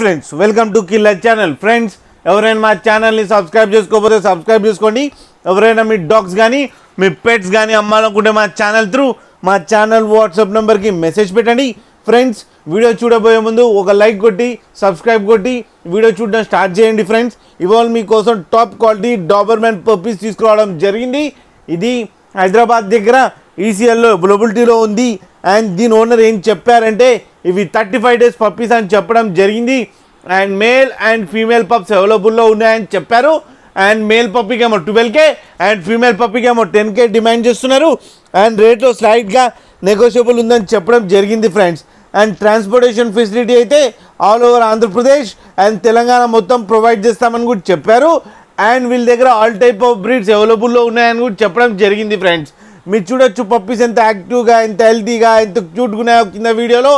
Friends, welcome to killer channel. Friends, ఎవరైనా మా ఛానల్ని సబ్స్క్రైబ్ చేసుకోకపోతే సబ్స్క్రైబ్ చేసుకోండి. ఎవరైనా మీ డాగ్స్ కానీ మీ పెట్స్ కానీ అమ్మాలనుకుంటే మా ఛానల్ త్రూ మా ఛానల్ వాట్సాప్ నెంబర్కి మెసేజ్ పెట్టండి. ఫ్రెండ్స్, వీడియో చూడబోయే ముందు ఒక లైక్ కొట్టి సబ్స్క్రైబ్ కొట్టి వీడియో చూడడం స్టార్ట్ చేయండి. ఫ్రెండ్స్, ఇవాళ మీకోసం టాప్ క్వాలిటీ డాబర్మెన్ పప్పీస్ తీసుకురావడం జరిగింది. ఇది హైదరాబాద్ దగ్గర ఈసీఎల్లో అవైలబిలిటీలో ఉంది. అండ్ దీని ఓనర్ ఏం చెప్పారంటే ఇవి 35 days పప్పీస్ అని చెప్పడం జరిగింది. And male and female pups అవైలబుల్లో ఉన్నాయని చెప్పారు. అండ్ మేల్ పప్పీకి ఏమో 12K అండ్ ఫీమేల్ పప్పీకి ఏమో 10K డిమాండ్ చేస్తున్నారు. అండ్ రేట్లో స్లైడ్గా నెగోషియబుల్ ఉందని చెప్పడం జరిగింది. ఫ్రెండ్స్, అండ్ ట్రాన్స్పోర్టేషన్ ఫెసిలిటీ అయితే all over Andhra Pradesh and Telangana మొత్తం ప్రొవైడ్ చేస్తామని కూడా చెప్పారు. అండ్ వీళ్ళ దగ్గర ఆల్ టైప్ ఆఫ్ బ్రీడ్స్ అవైలబుల్లో ఉన్నాయని కూడా చెప్పడం జరిగింది. ఫ్రెండ్స్, మీరు చూడొచ్చు పప్పీస్ ఎంత యాక్టివ్గా, ఎంత హెల్తీగా, ఎంత క్యూట్గా ఉన్నాయో కింద వీడియోలో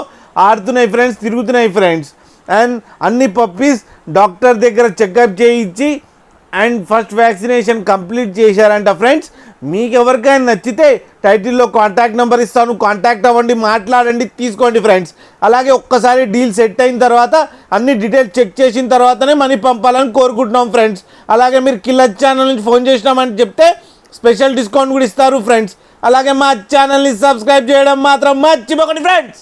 ఆడుతున్నాయి ఫ్రెండ్స్, తిరుగుతున్నాయి ఫ్రెండ్స్. అండ్ అన్ని పప్పీస్ డాక్టర్ దగ్గర చెకప్ చేయించి అండ్ ఫస్ట్ వ్యాక్సినేషన్ కంప్లీట్ చేశారంట. ఫ్రెండ్స్, మీకు ఎవరికైనా నచ్చితే టైటిల్లో కాంటాక్ట్ నెంబర్ ఇస్తాను, కాంటాక్ట్ అవ్వండి, మాట్లాడండి, తీసుకోండి. ఫ్రెండ్స్, అలాగే ఒక్కసారి డీల్ సెట్ అయిన తర్వాత అన్ని డీటెయిల్స్ చెక్ చేసిన తర్వాతనే మనీ పంపాలని కోరుకుంటున్నాం. ఫ్రెండ్స్, అలాగే మీరు కిల్లర్ ఛానల్ నుంచి ఫోన్ చేసినామని చెప్తే స్పెషల్ డిస్కౌంట్ కూడా ఇస్తారు. ఫ్రెండ్స్, అలాగే మా ఛానల్ని సబ్స్క్రైబ్ చేయడం మాత్రం మర్చిపోకండి. ఫ్రెండ్స్.